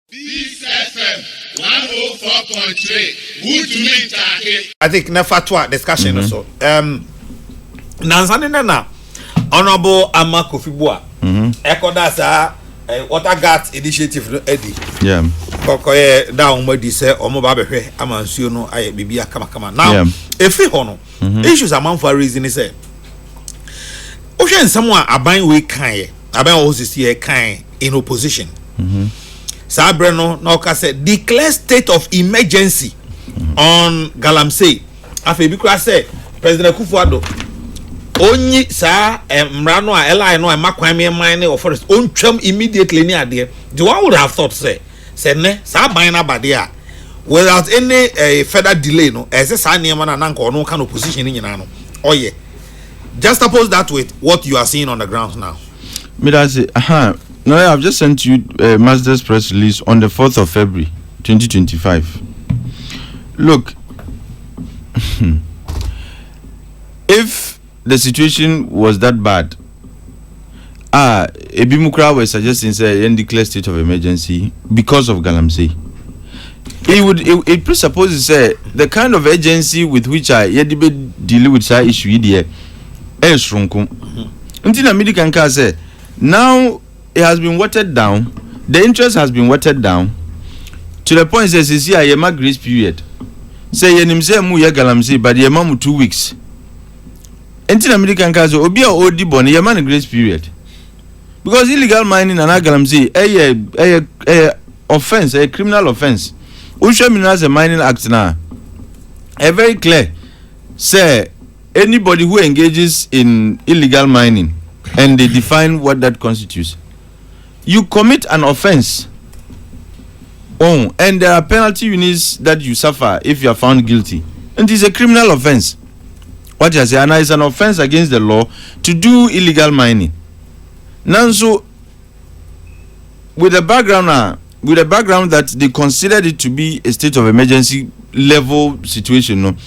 This FM 104.3. Good to meet you. I think never to discussion also. Nansani na Honorable Ama Kofi-Boa. Echo that's water guards initiative no Eddie. Yeah. Kokoye down where they say omo ba behwe amansuo no aye bibia kama. Now, if we hono issues among for reason is say Ocean someone aban we kan aban osisi kan in opposition. Sabreno Noka said declare state of emergency on Galamsey. Afi bikura say President Akufo-Addo onyi sa mrano a ela no makwan me man ne forest ontwam immediately ni ade. The one would have thought say ne sa ban na bade a without any further delay no ese sa niam na nanka ono kan opposition ni nyina no oye. Just oppose that with what you are seeing on the ground now. Me that say no, I've just sent you Mazda's press release on the 4th of February 2025. Look, if the situation was that bad, Ebimukra was suggesting say declare state of emergency because of Galamsey. It presupposes say the kind of agency with which I deal with that issue here is shrunkum. Until American can say now. It has been watered down. The interest has been watered down to the point that says here a grace period. Say yenim say mu ye Galamsey, but ye mamu 2 weeks. Until American kazo obi a odi boni ye man grace period. Because illegal mining and Galamsey a offense, a criminal offense. Usha Minerals and Mining Act now. A very clear. Say anybody who engages in illegal mining and they define what that constitutes. You commit an offense, and there are penalty units that you suffer if you are found guilty. And it is a criminal offense. What you say, and it's an offense against the law to do illegal mining. Now, so with the background that they considered it to be a state of emergency level situation, no,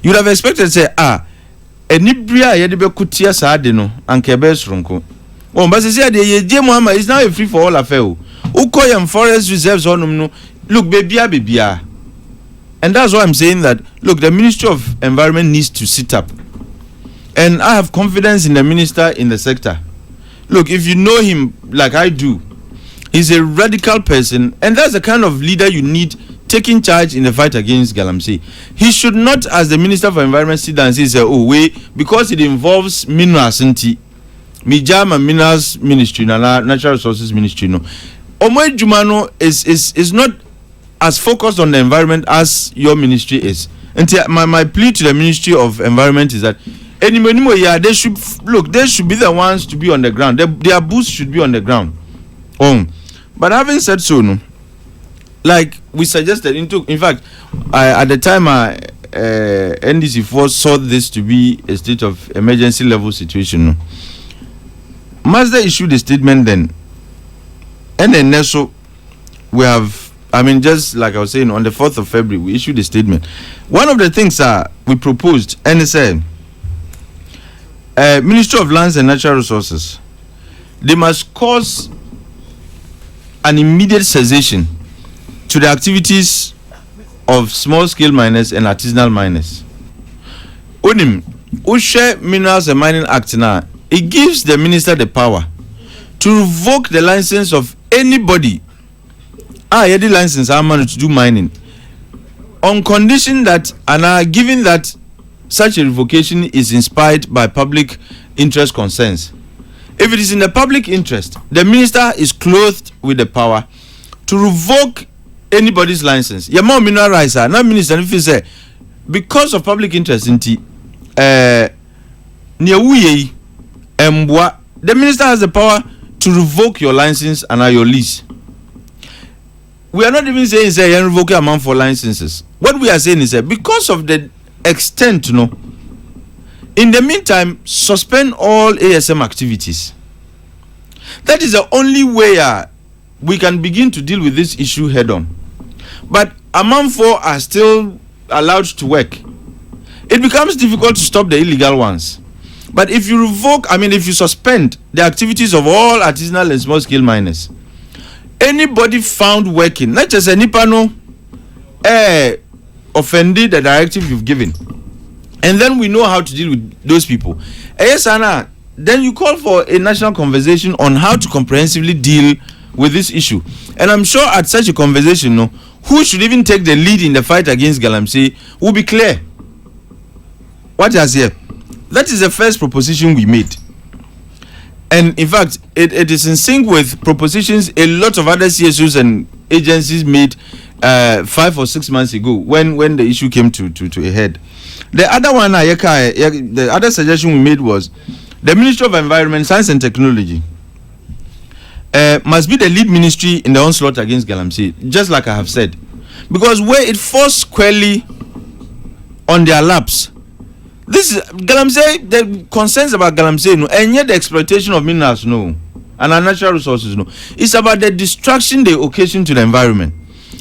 you would have expected to say, enibria yedebe kutia saade no ankebe sronko. But say the Muhammad is now a free for all affair. Ukoyam forest reserves on no. Look, babia. And that's why I'm saying that look, the Ministry of Environment needs to sit up. And I have confidence in the minister in the sector. Look, if you know him like I do, he's a radical person, and that's the kind of leader you need taking charge in the fight against Galamsey. He should not, as the Minister for Environment, sit down and say, because it involves minerals and Mijama Minerals Ministry, Natural Resources Ministry, no. Omoe Jumano is not as focused on the environment as your ministry is. And my plea to the Ministry of Environment is that they should be the ones to be on the ground. Their boots should be on the ground. But having said so, no, like we suggested, in fact, at the time NDC4 saw this to be a state of emergency level situation. No. Mazda issued a statement then, and then so we have, just like I was saying, on the 4th of February, we issued a statement. One of the things we proposed, and it said, Ministry of Lands and Natural Resources, they must cause an immediate cessation to the activities of small-scale miners and artisanal miners. Ushe Minerals and Mining Act now, it gives the minister the power to revoke the license of anybody. The license to do mining on condition that, given that such a revocation is inspired by public interest concerns. If it is in the public interest, the minister is clothed with the power to revoke anybody's license. Yama mineral rights are not minister if you say because of public interest the minister has the power to revoke your license and your lease. We are not even saying say revoke amount for licenses. What we are saying is that because of the extent, in the meantime, suspend all ASM activities. That is the only way we can begin to deal with this issue head on. But among 4 are still allowed to work. It becomes difficult to stop the illegal ones. But if you revoke, if you suspend the activities of all artisanal and small scale miners, anybody found working, not just any panel, offended the directive you've given, and then we know how to deal with those people. Yes, Anna. Then you call for a national conversation on how to comprehensively deal with this issue. And I'm sure at such a conversation, who should even take the lead in the fight against Galamsey will be clear. What is here? That is the first proposition we made. And in fact, it is in sync with propositions a lot of other CSOs and agencies made 5 or 6 months ago when the issue came to a head. The other one, the other suggestion we made was the Ministry of Environment, Science and Technology must be the lead ministry in the onslaught against Galamsey, just like I have said. Because where it falls squarely on their laps, this is Galamsey, the concerns about Galamsey, and yet the exploitation of minerals, and our natural resources, it's about the destruction they occasion to the environment.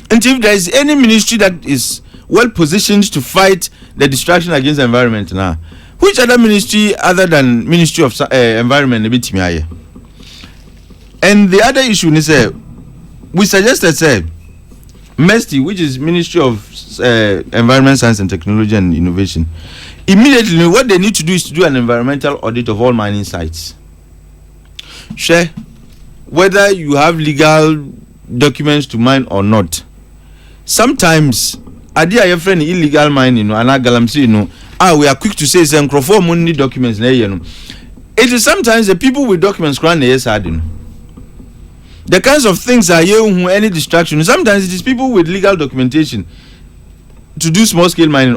And if there is any ministry that is well positioned to fight the destruction against the environment now, which other ministry other than Ministry of Environment? And the other issue is we suggested MESTI, which is Ministry of Environment, Science and Technology and Innovation. Immediately, what they need to do is to do an environmental audit of all mining sites. Share whether you have legal documents to mine or not. Sometimes, your friend illegal mining, and Galamsey, we are quick to say for money documents. It is sometimes the people with documents the kinds of things are here who any distraction. Sometimes it is people with legal documentation to do small scale mining.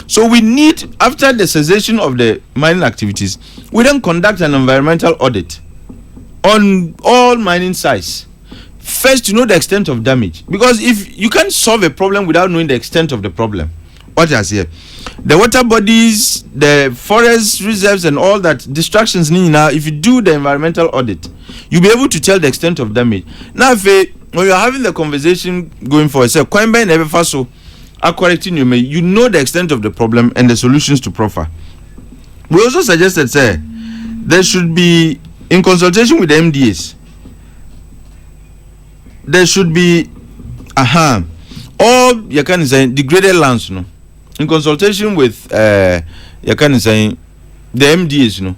So we need, after the cessation of the mining activities, we then conduct an environmental audit on all mining sites. First, to know the extent of damage, because if you can't solve a problem without knowing the extent of the problem. What is here? The water bodies, the forest reserves, and all that distractions. Now, if you do the environmental audit, you'll be able to tell the extent of damage. Now, when you're having the conversation going forward, say, you know the extent of the problem and the solutions to proffer. We also suggested, there should be, in consultation with the MDAs, there should be all you can say degraded lands, in consultation with you can say the MDAs,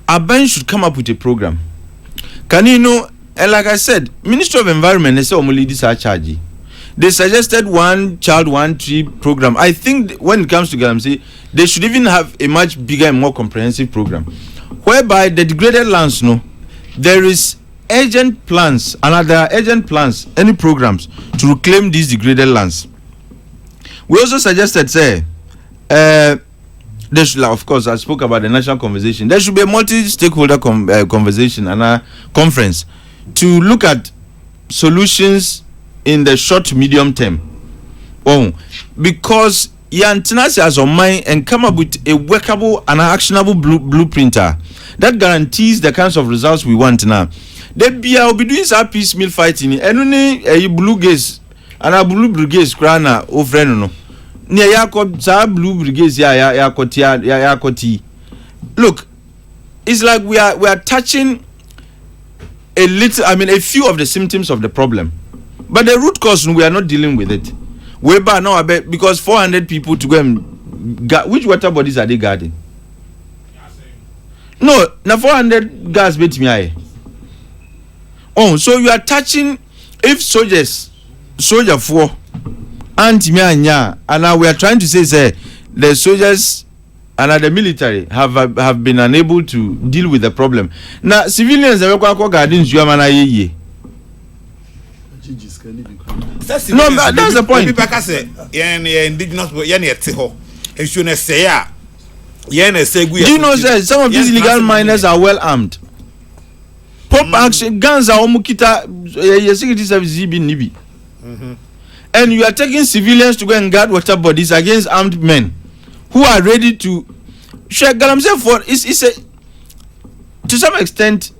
a bank should come up with a program. Can you know? And like I said, Ministry of Environment, they say only this are charge. They suggested one child, one tree program. I think when it comes to Galamsey, they should even have a much bigger and more comprehensive program, whereby the degraded lands, there is urgent plans, and there are urgent plans, any programs to reclaim these degraded lands. We also suggested, there should, of course, I spoke about the national conversation. There should be a multi-stakeholder conversation and a conference to look at solutions in the short to medium term. Because Yantinasi has on mind and come up with a workable and actionable blueprint that guarantees the kinds of results we want now. I'll be doing some piecemeal fighting, and only a blue gaze and a blue brigade crana over no. Near Yakot, blue brigades, Yakoti. Look, it's like we are touching a few of the symptoms of the problem, but the root cause we are not dealing with it. Whereby now, because 400 people to go and which water bodies are they guarding? No, now 400 gas bet me. So you are touching if soldier 4 anti-anya, and now we are trying to say the soldiers and the military have been unable to deal with the problem. Now civilians are guarding you ye. No, that's the point. People say, indigenous, do you know, some of these illegal miners are well armed. Pop action guns are omukita security service nibi. And you are taking civilians to go and guard water bodies against armed men who are ready to share Galamsey for it's a to some extent.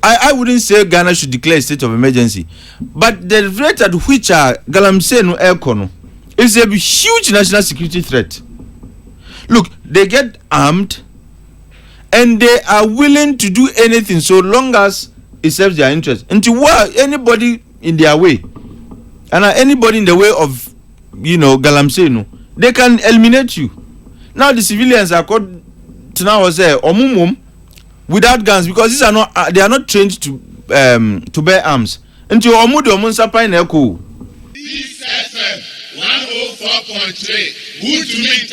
I wouldn't say Ghana should declare a state of emergency, but the rate at which Galamsey no aircon is a huge national security threat. Look, they get armed and they are willing to do anything so long as it serves their interest. Until anybody in their way, and anybody in the way of, Galamsey, no, they can eliminate you. Now the civilians are called to now say omumum without guns because these are not they are not trained to bear arms. Until omude omunsapa na eko. This FM 104.3 good to me